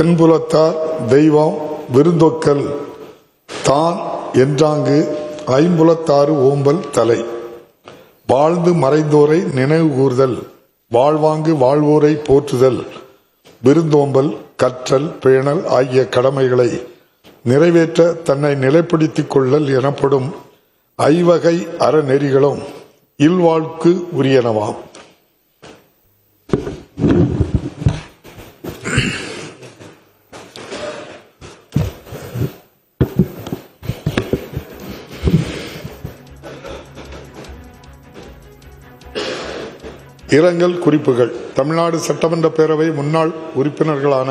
தென்புலத்தார் தெய்வம் விருந்தொக்கல் தான் என்றாங்கு ஐம்புலத்தாறு ஓம்பல் தலை. வாழ்ந்து மறைந்தோரை நினைவு கூறுதல், வாழ்வாங்கு வாழ்வோரை போற்றுதல், விருந்தோம்பல், கற்றல், பேணல் ஆகிய கடமைகளை நிறைவேற்ற தன்னை நிலைப்படுத்திக் கொள்ளல் எனப்படும் ஐவகை அறநெறிகளும் இல்வாழ்க்கு உரியனவாம். இரங்கல் குறிப்புகள். தமிழ்நாடு சட்டமன்ற பேரவை முன்னாள் உறுப்பினர்களான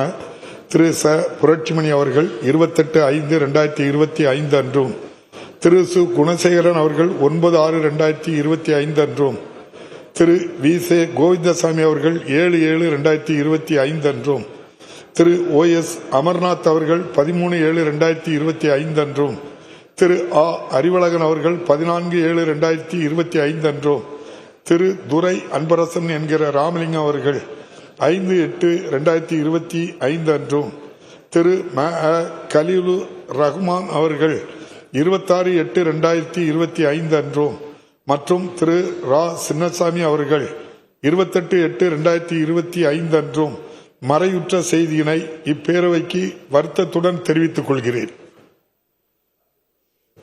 திரு ச. புரட்சிமணி அவர்கள் 28/5/2025 அன்றும், திரு சு. குணசேகரன் அவர்கள் 9/6/2025 அன்றும், திரு வி. சே. கோவிந்தசாமி அவர்கள் 7/7/2025 அன்றும், திரு ஓ. எஸ். அமர்நாத் அவர்கள் 13/7/2025 அன்றும், திரு ஆ. அறிவழகன் அவர்கள் 14/7/2025 அன்றும், திரு துரை அன்பரசன் என்கிற ராமலிங்கம் அவர்கள் 5/8/2025 அன்றும், திரு ம. கலீலு ரஹ்மான் அவர்கள் 26/8/2025 அன்றும் மற்றும் திரு ரா. சின்னசாமி அவர்கள் 28/8/2025 அன்றும் மறையுற்ற செய்தியினை இப்பேரவைக்கு வருத்தத்துடன் தெரிவித்துக் கொள்கிறேன்.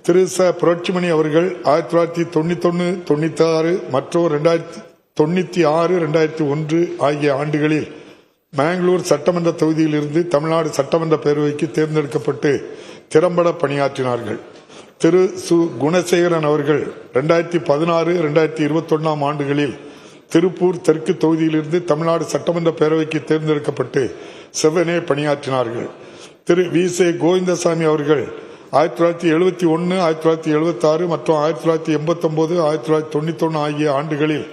திரு ச. புரட்சிமணி அவர்கள் 1991-96 மற்றும் 1996-2001 ஆகிய ஆண்டுகளில் மேங்களூர் சட்டமன்ற தொகுதியிலிருந்து தமிழ்நாடு சட்டமன்ற பேரவைக்கு தேர்ந்தெடுக்கப்பட்டு திறம்பட பணியாற்றினார்கள். திரு சு. குணசேகரன் அவர்கள் 2016-2021 ஆண்டுகளில் திருப்பூர் தெற்கு தொகுதியிலிருந்து தமிழ்நாடு சட்டமன்ற பேரவைக்கு தேர்ந்தெடுக்கப்பட்டு செவ்வனே பணியாற்றினார்கள். திரு வி. சே. கோவிந்தசாமி அவர்கள் 1971, 1976 மற்றும் 1989, 1991 ஆகிய ஆண்டுகளில்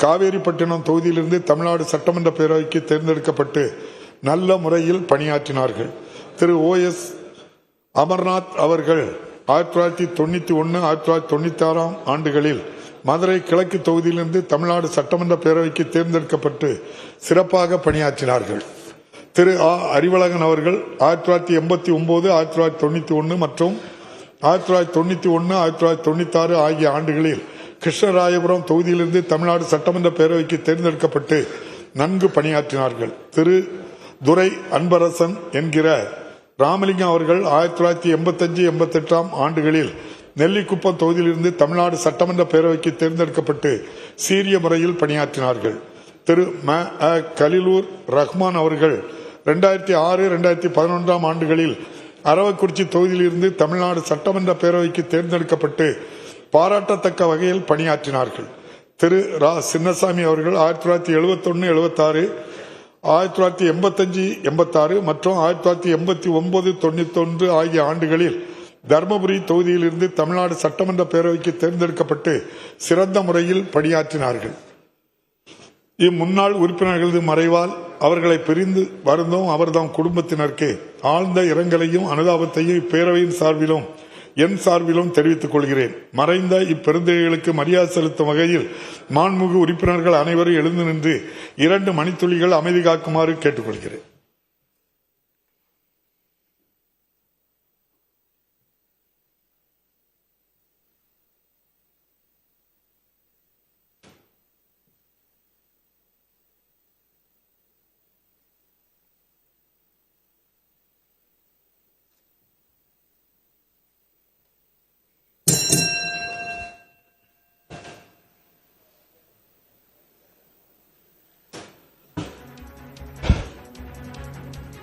காவேரிப்பட்டினம் தொகுதியிலிருந்து தமிழ்நாடு சட்டமன்ற பேரவைக்கு தேர்ந்தெடுக்கப்பட்டு நல்ல முறையில் பணியாற்றினார்கள். திரு ஓ. எஸ். அமர்நாத் அவர்கள் 1991, 1996 ஆண்டுகளில் மதுரை கிழக்கு தொகுதியிலிருந்து தமிழ்நாடு சட்டமன்ற பேரவைக்கு தேர்ந்தெடுக்கப்பட்டு சிறப்பாக பணியாற்றினார்கள். திரு ஆ. அறிவழகன் அவர்கள் 1989, 1991 மற்றும் 1991, 1996 ஆகிய ஆண்டுகளில் கிருஷ்ணராயபுரம் தொகுதியிலிருந்து தமிழ்நாடு சட்டமன்ற பேரவைக்கு தேர்ந்தெடுக்கப்பட்டு நன்கு பணியாற்றினார்கள். திரு துரை அன்பரசன் என்கிற ராமலிங்கம் அவர்கள் 1985, 88 ஆண்டுகளில் நெல்லிக்குப்பம் தொகுதியிலிருந்து தமிழ்நாடு சட்டமன்ற பேரவைக்கு தேர்ந்தெடுக்கப்பட்டு சீரிய முறையில் பணியாற்றினார்கள். திரு ம. கலீலூர் ரஹ்மான் அவர்கள் 2006, 2011 ஆண்டுகளில் அரவக்குறிச்சி தொகுதியிலிருந்து தமிழ்நாடு சட்டமன்ற பேரவைக்கு தேர்ந்தெடுக்கப்பட்டு பாராட்டத்தக்க வகையில் பணியாற்றினார்கள். திரு ரா. சின்னசாமி அவர்கள் 1971, 76, 1985, 86 மற்றும் 1989, 91 ஆகிய ஆண்டுகளில் தர்மபுரி தொகுதியிலிருந்து தமிழ்நாடு சட்டமன்ற பேரவைக்கு தேர்ந்தெடுக்கப்பட்டு சிறந்த முறையில் பணியாற்றினார்கள். இம்முன்னாள் உறுப்பினர்களது மறைவால் அவர்களை பிரிந்து வருந்தோம் அவர்தம் குடும்பத்தினருக்கு ஆழ்ந்த இரங்கலையும் அனுதாபத்தையும் இப்பேரவையின் சார்பிலும் என் சார்பிலும் தெரிவித்துக் கொள்கிறேன். மறைந்த இப்பெருந்தகைகளுக்கு மரியாதை செலுத்தும் வகையில் மாண்புமிகு உறுப்பினர்கள் அனைவரும் எழுந்து நின்று 2 மணித்துளிகள் அமைதி காக்குமாறு கேட்டுக்கொள்கிறேன்.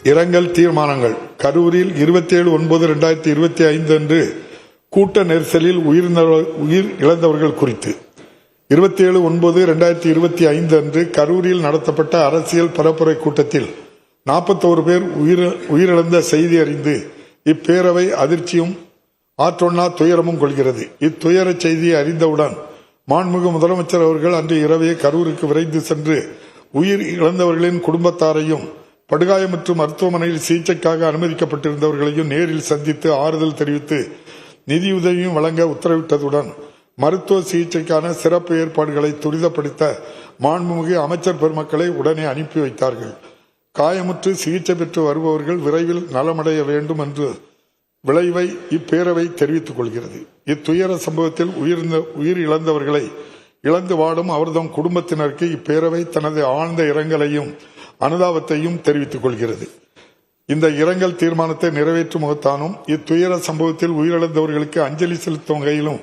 இரங்கல் தீர்மானங்கள். கரூரில் 27/9/2025 அன்று கூட்ட நெரிசலில் உயிர் இழந்தவர்கள் குறித்து 27/9/2025 அன்று கரூரில் நடத்தப்பட்ட அரசியல் பரப்புரை கூட்டத்தில் 41 பேர் உயிரிழந்த செய்தி அறிந்து இப்பேரவை அதிர்ச்சியும் ஆற்றொன்னா துயரமும் கொள்கிறது. இத்துயர செய்தியை அறிந்தவுடன் மாண்புமிகு முதலமைச்சர் அவர்கள் அன்று இரவே கரூருக்கு விரைந்து சென்று உயிர் இழந்தவர்களின் குடும்பத்தாரையும் படுகாயமற்று மருத்துவமனையில் சிகிச்சைக்காக அனுமதிக்கப்பட்டிருந்தவர்களையும் நேரில் சந்தித்து ஆறுதல் தெரிவித்து நிதியுதவியும் வழங்க உத்தரவிட்டதுடன் மருத்துவ சிகிச்சைக்கான சிறப்பு ஏற்பாடுகளை துரிதப்படுத்த மாண்புமிகு அமைச்சர் பெருமக்களை உடனே அனுப்பி வைத்தார்கள். காயமுற்று சிகிச்சை பெற்று வருபவர்கள் விரைவில் நலமடைய வேண்டும் என்று விளைவை இப்பேரவை தெரிவித்துக் கொள்கிறது. இத்துயர சம்பவத்தில் உயிர் இழந்தவர்களை இழந்து வாடும் அவர்தம் குடும்பத்தினருக்கு இப்பேரவை தனது ஆழ்ந்த இரங்கலையும் அனுதாபத்தையும் தெரிவித்துக் கொள்கிறது. இந்த இரங்கல் தீர்மானத்தை நிறைவேற்றும் முகத்தானும் இத்துயர சம்பவத்தில் உயிரிழந்தவர்களுக்கு அஞ்சலி செலுத்தும் வகையிலும்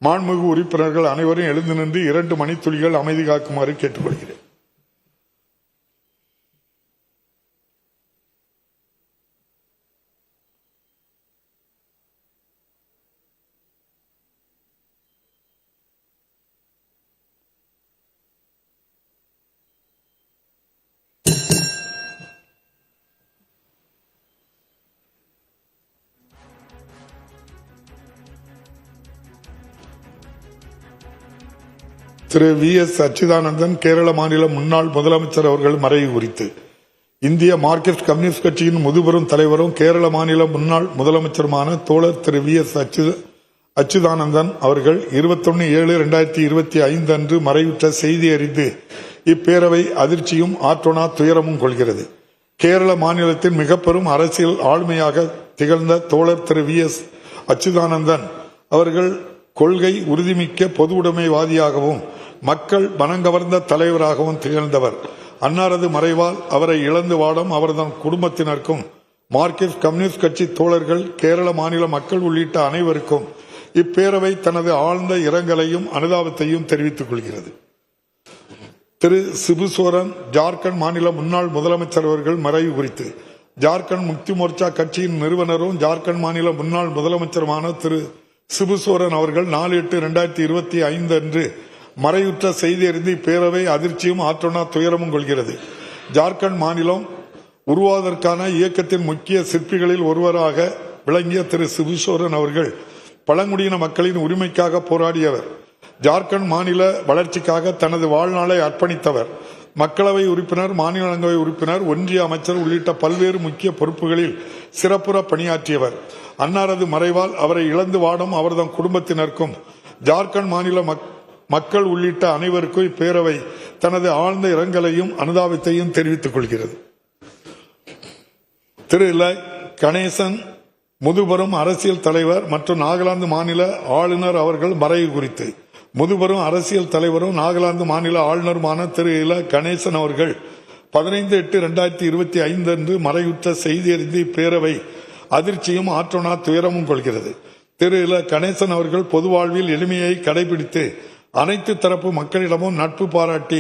மாண்புமிகு உறுப்பினர்கள் அனைவரும் எழுந்து நின்று 2 மணித்துளிகள் அமைதி காக்குமாறு கேட்டுக்கொள்கிறேன். திரு V.S. அச்சுதானந்தன் கேரள மாநில முன்னாள் முதலமைச்சர் அவர்கள் மறைவு குறித்து இந்திய மார்க்சிஸ்ட் கம்யூனிஸ்ட் கட்சியின் முதுபெரும் தலைவரும் கேரள மாநில முன்னாள் முதலமைச்சருமான தோழர் திரு V.S. அச்சுதானந்தன் அவர்கள் 21/7/2025 அன்று மறைவுற்ற செய்தி அறிந்து இப்பேரவை அதிர்ச்சியும் ஆற்றொணா துயரமும் கொள்கிறது. கேரள மாநிலத்தின் மிக பெரும் அரசியல் ஆளுமையாக திகழ்ந்த தோழர் திரு V.S. அச்சுதானந்தன் அவர்கள் கொள்கை உறுதிமிக்க பொது உடைமைவாதியாகவும் மக்கள் மனங்கவர்ந்த தலைவராகவும் திகழ்ந்தவர். அன்னாரது மறைவால் அவரை இழந்து வாடும் அவரது குடும்பத்தினருக்கும் மார்க்சிஸ்ட் கம்யூனிஸ்ட் கட்சி தோழர்கள் கேரள மாநில மக்கள் உள்ளிட்ட அனைவருக்கும் இப்பேரவை தனது ஆழ்ந்த இரங்கலையும் அனுதாபத்தையும் தெரிவித்துக் கொள்கிறது. திரு சிபு சோரன் ஜார்க்கண்ட் மாநில முன்னாள் முதலமைச்சர் அவர்கள் மறைவு குறித்து ஜார்க்கண்ட் முக்தி மோர்ச்சா கட்சியின் நிறுவனரும் ஜார்க்கண்ட் மாநில முன்னாள் முதலமைச்சருமான திரு சிபு சோரன் அவர்கள் 4/8/2025 அன்று மறைவுற்ற செய்தி அறிந்து இப்பேரவை அதிர்ச்சியும் ஆற்றொணா துயரமும் கொள்கிறது. ஜார்க்கண்ட் மாநிலம் உருவாவதற்கான இயக்கத்தின் முக்கிய சிற்பிகளில் ஒருவராக விளங்கிய திரு சிபு சோரன் அவர்கள் பழங்குடியின மக்களின் உரிமைக்காக போராடியவர். ஜார்க்கண்ட் மாநில வளர்ச்சிக்காக தனது வாழ்நாளை அர்ப்பணித்தவர். மக்களவை உறுப்பினர், மாநிலங்களவை உறுப்பினர், ஒன்றிய அமைச்சர் உள்ளிட்ட பல்வேறு முக்கிய பொறுப்புகளில் சிறப்புற பணியாற்றியவர். அன்னாரது மறைவால் அவரை இழந்து வாடும் அவரது குடும்பத்தினருக்கும் ஜார்க்கண்ட் மாநில மக்கள் உள்ளிட்ட அனைவருக்கும் இப்பேரவை தனது ஆழ்ந்த இரங்கலையும் அனுதாபத்தையும் தெரிவித்துக் கொள்கிறது. திரு கணேசன் முதுபெரும் அரசியல் தலைவர் மற்றும் நாகாலாந்து மாநில ஆளுநர் அவர்கள் மறைவு குறித்து முதுபெரும் அரசியல் தலைவரும் நாகாலாந்து மாநில ஆளுநருமான திரு கணேசன் அவர்கள் 15/8/2025 அன்று மறைவுற்ற செய்தி அறிந்து இப்பேரவை அதிர்ச்சியும் ஆற்றொணா துயரமும் கொள்கிறது. திரு கணேசன் அவர்கள் பொது வாழ்வில் எளிமையை கடைபிடித்து அனைத்து தரப்பு மக்களிடமும் நட்பு பாராட்டி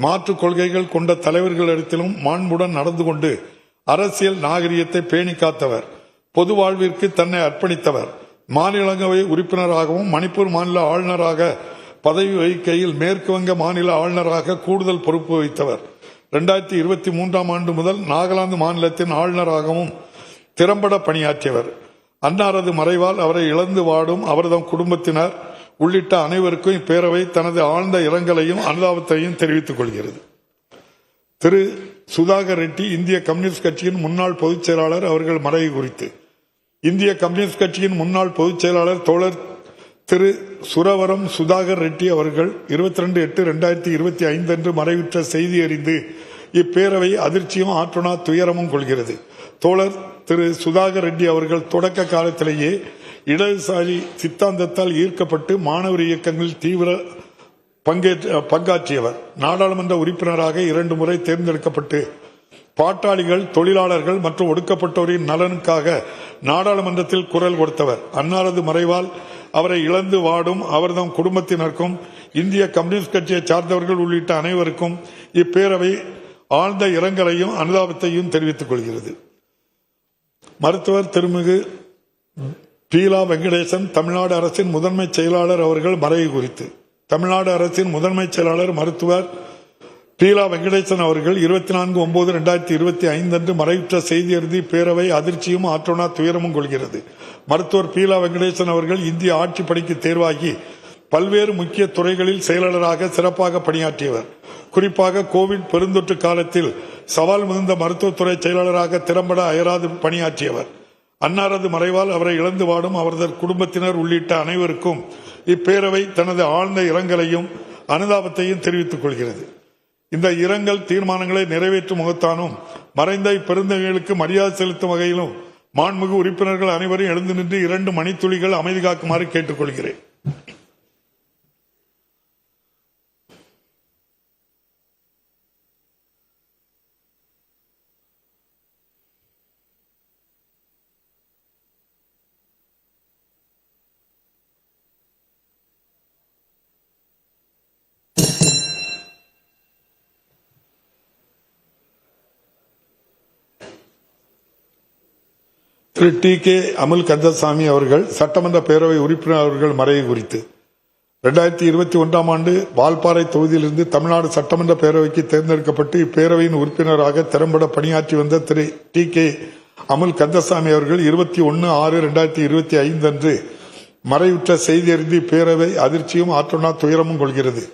மாற்றுக் கொள்கைகள் கொண்ட தலைவர்களிடத்திலும் மாண்புடன் நடந்து கொண்டு அரசியல் நாகரிகத்தை பேணி காத்தவர். பொது வாழ்விற்கு தன்னை அர்ப்பணித்தவர். மாநிலங்களவை உறுப்பினராகவும் மணிப்பூர் மாநில ஆளுநராக பதவி வகிக்கையில் மேற்கு வங்க மாநில ஆளுநராக கூடுதல் பொறுப்பு வகித்தவர். 2023 ஆண்டு முதல் நாகாலாந்து மாநிலத்தின் ஆளுநராகவும் திறம்பட பணியாற்றியவர். அன்னாரது மறைவால் அவரை இழந்து வாடும் அவரது குடும்பத்தினர் உள்ளிட்ட அனைவருக்கும் இப்பேரவை தனது ஆழ்ந்த இரங்கலையும் அனுதாபத்தையும் தெரிவித்துக் கொள்கிறது. திரு சுதாகர் ரெட்டி இந்திய கம்யூனிஸ்ட் கட்சியின் முன்னாள் பொதுச் செயலாளர் அவர்கள் மறைவு குறித்து இந்திய கம்யூனிஸ்ட் கட்சியின் முன்னாள் பொதுச் செயலாளர் தோழர் திரு சுரவரம் சுதாகர் ரெட்டி அவர்கள் 22/8/2025 அன்று மறைவுற்ற செய்தி அறிந்து இப்பேரவை அதிர்ச்சியும் ஆற்றொணா துயரமும் கொள்கிறது. தோழர் திரு சுதாகர் ரெட்டி அவர்கள் தொடக்க காலத்திலேயே இடதுசாரி சித்தாந்தத்தால் ஈர்க்கப்பட்டு மாணவர் இயக்கங்களில் தீவிர பங்காற்றியவர். நாடாளுமன்ற உறுப்பினராக 2 முறை தேர்ந்தெடுக்கப்பட்டு பாட்டாளிகள், தொழிலாளர்கள் மற்றும் ஒடுக்கப்பட்டோரின் நலனுக்காக நாடாளுமன்றத்தில் குரல் கொடுத்தவர். அன்னாரது மறைவால் அவரை இழந்து வாடும் அவரது குடும்பத்தினருக்கும் இந்திய கம்யூனிஸ்ட் கட்சியை சார்ந்தவர்கள் உள்ளிட்ட அனைவருக்கும் இப்பேரவை ஆழ்ந்த இரங்கலையும் அனுதாபத்தையும் தெரிவித்துக் கொள்கிறது. மருத்துவர் திருமிகு பீலா வெங்கடேசன் தமிழ்நாடு அரசின் முதன்மை செயலாளர் அவர்கள் மறைவு குறித்து தமிழ்நாடு அரசின் முதன்மை செயலாளர் மருத்துவர் பீலா வெங்கடேசன் அவர்கள் 24/9/2025 அன்று மறைவுற்ற செய்தி அறிந்து பேரவை அதிர்ச்சியும் ஆற்றொணா துயரமும் கொள்கிறது. மருத்துவர் பீலா வெங்கடேசன் அவர்கள் இந்திய ஆட்சி பணிக்கு தேர்வாகி பல்வேறு முக்கிய துறைகளில் செயலாளராக சிறப்பாக பணியாற்றியவர். குறிப்பாக கோவிட் பெருந்தொற்று காலத்தில் சவால் மிகுந்த மருத்துவத்துறை செயலாளராக திறம்பட அயராது பணியாற்றியவர். அன்னாரது மறைவால் அவரை இழந்து வாடும் அவரது குடும்பத்தினர் உள்ளிட்ட அனைவருக்கும் இப்பேரவை தனது ஆழ்ந்த இரங்கலையும் அனுதாபத்தையும் தெரிவித்துக் கொள்கிறது. இந்த இரங்கல் தீர்மானங்களை நிறைவேற்றும் முகத்தானும் மறைந்த இப்பெருந்தகைகளுக்கு மரியாதை செலுத்தும் வகையிலும் மாண்புமிகு உறுப்பினர்கள் அனைவரும் எழுந்து நின்று 2 மணித்துளிகள் அமைதி காக்குமாறு கேட்டுக்கொள்கிறேன். திரு டி.கே. அமுல் கந்தசாமி அவர்கள் சட்டமன்ற பேரவை உறுப்பினர் அவர்கள் மறைவு குறித்து 2021 ஆண்டு வால்பாறை தொகுதியிலிருந்து தமிழ்நாடு சட்டமன்ற பேரவைக்கு தேர்ந்தெடுக்கப்பட்டு இப்பேரவையின் உறுப்பினராக திறம்பட பணியாற்றி வந்த திரு டி.கே. அமுல் கந்தசாமி அவர்கள் 21/6/2025 அன்று மறைவுற்ற செய்தி அறிந்து இப்பேரவை அதிர்ச்சியும் ஆற்றொணா துயரமும் கொள்கிறது.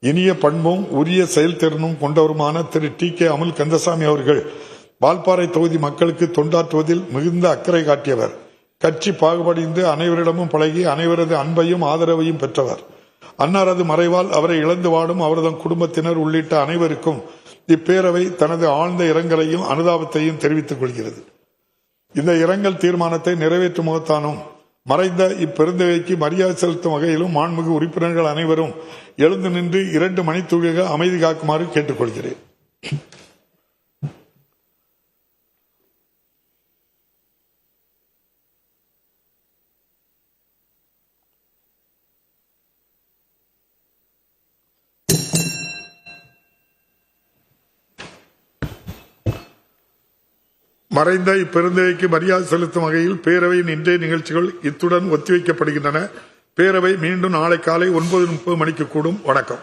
இனிய பண்பும் உரிய செயல்திறனும் கொண்டவருமான திரு டி.கே. அமுல் கந்தசாமி அவர்கள் வால்பாறை தொகுதி மக்களுக்கு தொண்டாற்றுவதில் மிகுந்த அக்கறை காட்டியவர். கட்சி பாகுபாடின்றி அனைவரிடமும் பழகி அனைவரது அன்பையும் ஆதரவையும் பெற்றவர். அன்னாரது மறைவால் அவரை இழந்து வாடும் அவரது குடும்பத்தினர் உள்ளிட்ட அனைவருக்கும் இப்பேரவை தனது ஆழ்ந்த இரங்கலையும் அனுதாபத்தையும் தெரிவித்துக் கொள்கிறது. இந்த இரங்கல் தீர்மானத்தை நிறைவேற்றும் முகத்தானும் மறைந்த இப்பெருந்தகைக்கு மரியாதை செலுத்தும் வகையிலும் மாண்புமிகு உறுப்பினர்கள் அனைவரும் எழுந்து நின்று 2 மணித்துளிகள் அமைதி காக்குமாறு கேட்டுக்கொள்கிறேன். மறைந்த இப்பெருந்தகைக்கு மரியாதை செலுத்தும் வகையில் பேரவையின் இன்றைய நிகழ்ச்சிகள் இத்துடன் ஒத்திவைக்கப்படுகின்றன. பேரவை மீண்டும் நாளை காலை 9:30 மணிக்கு கூடும். வணக்கம்.